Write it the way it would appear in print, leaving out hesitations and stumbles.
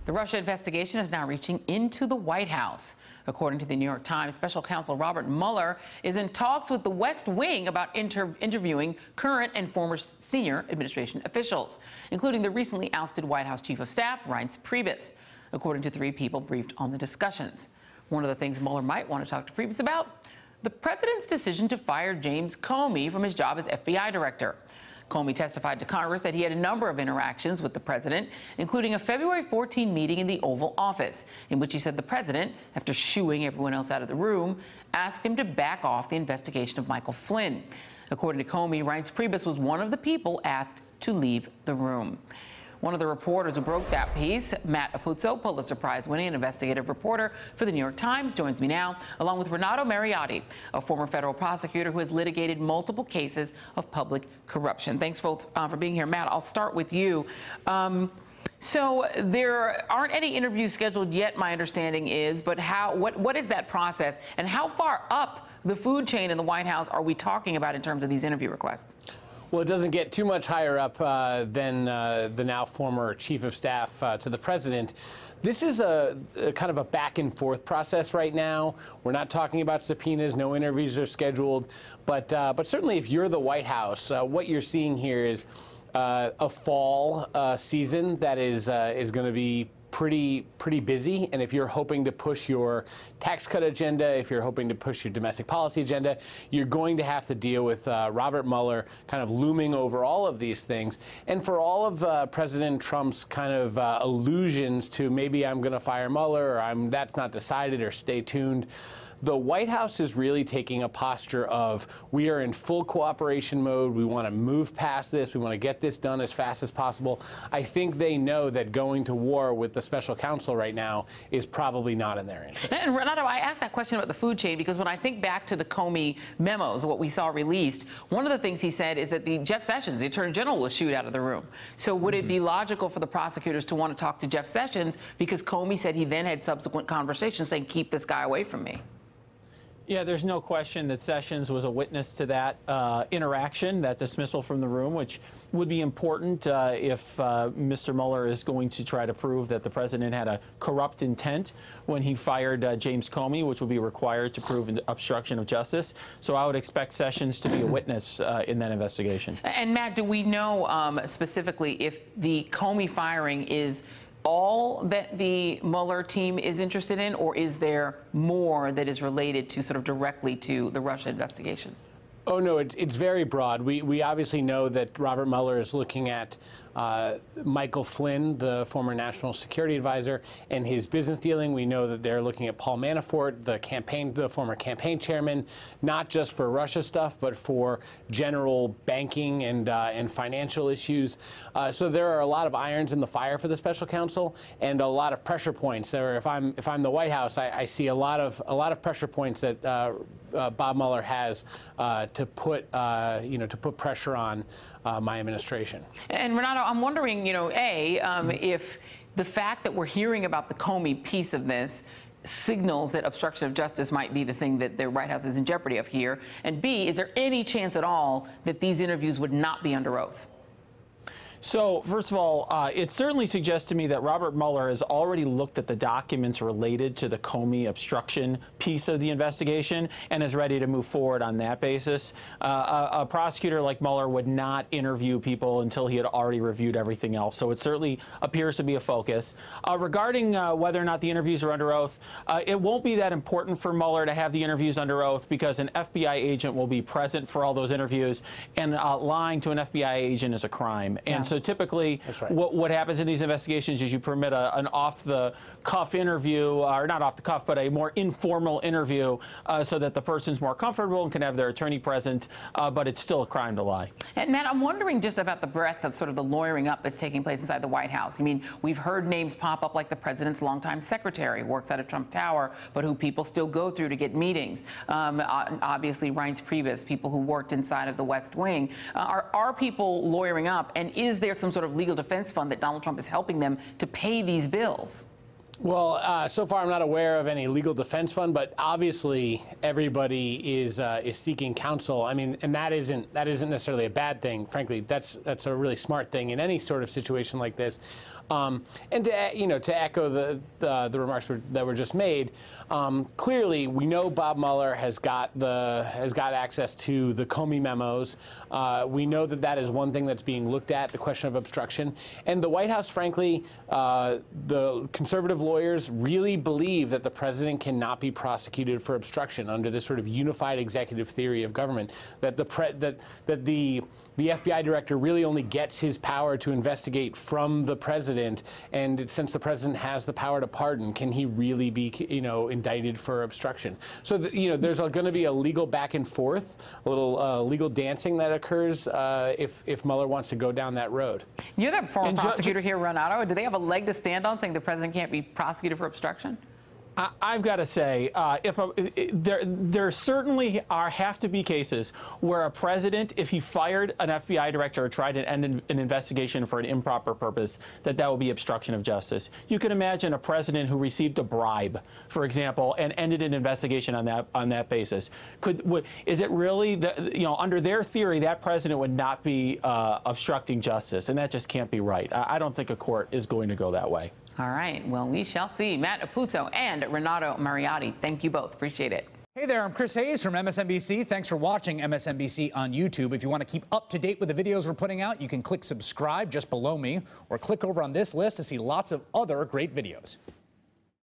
The Russia investigation is now reaching into the White House. According to the New York Times, special counsel Robert Mueller is in talks with the West Wing about interviewing current and former senior administration officials, including the recently ousted White House Chief of Staff, Reince Priebus, according to three people briefed on the discussions. One of the things Mueller might want to talk to Priebus about: the president's decision to fire James Comey from his job as FBI director. Comey testified to Congress that he had a number of interactions with the president, including a February 14 meeting in the Oval Office, in which he said the president, after shooing everyone else out of the room, asked him to back off the investigation of Michael Flynn. According to Comey, Reince Priebus was one of the people asked to leave the room. One of the reporters who broke that piece, Matt Apuzzo, Pulitzer Prize-winning and investigative reporter for the New York Times, joins me now, along with Renato Mariotti, a former federal prosecutor who has litigated multiple cases of public corruption. Thanks, folks, for being here. Matt, I'll start with you. So there aren't any interviews scheduled yet, my understanding is, but what is that process, and how far up the food chain in the White House are we talking about in terms of these interview requests? Well, it doesn't get too much higher up than the now former chief of staff to the president. This is a kind of a back and forth process right now. We're not talking about subpoenas. No interviews are scheduled. But certainly if you're the White House, what you're seeing here is a fall season that is going to be pretty busy. And if you're hoping to push your tax cut agenda, if you're hoping to push your domestic policy agenda, you're going to have to deal with Robert Mueller kind of looming over all of these things. And for all of President Trump's kind of allusions to maybe I'm going to fire Mueller, or that's not decided, or stay tuned, the White House is really taking a posture of, we are in full cooperation mode. We want to move past this. We want to get this done as fast as possible. I think they know that going to war with the special counsel right now is probably not in their interest. And Renato, I asked that question about the food chain because when I think back to the Comey memos, what we saw released, one of the things he said is that Jeff Sessions, the Attorney General, was shooed out of the room. So would it be logical for the prosecutors to want to talk to Jeff Sessions because Comey said he then had subsequent conversations saying, keep this guy away from me? Yeah, there's no question that Sessions was a witness to that interaction, that dismissal from the room, which would be important if Mr. Mueller is going to try to prove that the president had a corrupt intent when he fired James Comey, which would be required to prove an obstruction of justice. So I would expect Sessions to be a witness in that investigation. And Matt, do we know specifically if the Comey firing is all that the Mueller team is interested in, or is there more that is related to sort of directly to the Russia investigation? Oh, no, it's very broad. We obviously know that Robert Mueller is looking at Michael Flynn, the former national security advisor, and his business dealing. We know that they're looking at Paul Manafort, the former campaign chairman, not just for Russia stuff, but for general banking and financial issues. So there are a lot of irons in the fire for the special counsel and a lot of pressure points. There, if I'm the White House, I see a lot of pressure points that Bob Mueller has to put pressure on my administration. And Renato, I'm wondering, if the fact that we're hearing about the Comey piece of this signals that obstruction of justice might be the thing that the White House is in jeopardy of here, and B, is there any chance at all that these interviews would not be under oath? So, first of all, it certainly suggests to me that Robert Mueller has already looked at the documents related to the Comey obstruction piece of the investigation and is ready to move forward on that basis. A prosecutor like Mueller would not interview people until he had already reviewed everything else. So it certainly appears to be a focus. Regarding whether or not the interviews are under oath, it won't be that important for Mueller to have the interviews under oath because an FBI agent will be present for all those interviews, and lying to an FBI agent is a crime. And so typically, what happens in these investigations is you permit an off-the-cuff interview, or not off-the-cuff, but a more informal interview so that the person's more comfortable and can have their attorney present, but it's still a crime to lie. And Matt, I'm wondering just about the breadth of sort of the lawyering up that's taking place inside the White House. I mean, we've heard names pop up like the president's longtime secretary, works out of Trump Tower, but who people still go through to get meetings. Obviously, Reince Priebus, people who worked inside of the West Wing. Are people lawyering up, and is there some sort of legal defense fund that Donald Trump is helping them to pay these bills? Well, so far I'm not aware of any legal defense fund, but obviously everybody is seeking counsel. I mean, and that isn't necessarily a bad thing. Frankly, that's a really smart thing in any sort of situation like this. And to echo the remarks that were just made, clearly we know Bob Mueller has got access to the Comey memos. We know that is one thing that's being looked at, the question of obstruction. And the White House, frankly, the conservative lawyers really believe that the president cannot be prosecuted for obstruction under this sort of unified executive theory of government. That the FBI director really only gets his power to investigate from the president, and since the president has the power to pardon, can he really be, indicted for obstruction? So, there's going to be a legal back and forth, a little legal dancing that occurs if Mueller wants to go down that road. You're the former prosecutor here, Renato. Do they have a leg to stand on, saying the president can't be prosecuted for obstruction? I've got to say, there certainly have to be cases where a president, if he fired an FBI director or tried to end an investigation for an improper purpose, that will be obstruction of justice. You can imagine a president who received a bribe, for example, and ended an investigation on that basis. Is it really under their theory that president would not be obstructing justice, and that just can't be right. I don't think a court is going to go that way. All right. Well, we shall see. Matt Apuzzo and Renato Mariotti, thank you both. Appreciate it. Hey there, I'm Chris Hayes from MSNBC. Thanks for watching MSNBC on YouTube. If you want to keep up to date with the videos we're putting out, you can click subscribe just below me or click over on this list to see lots of other great videos.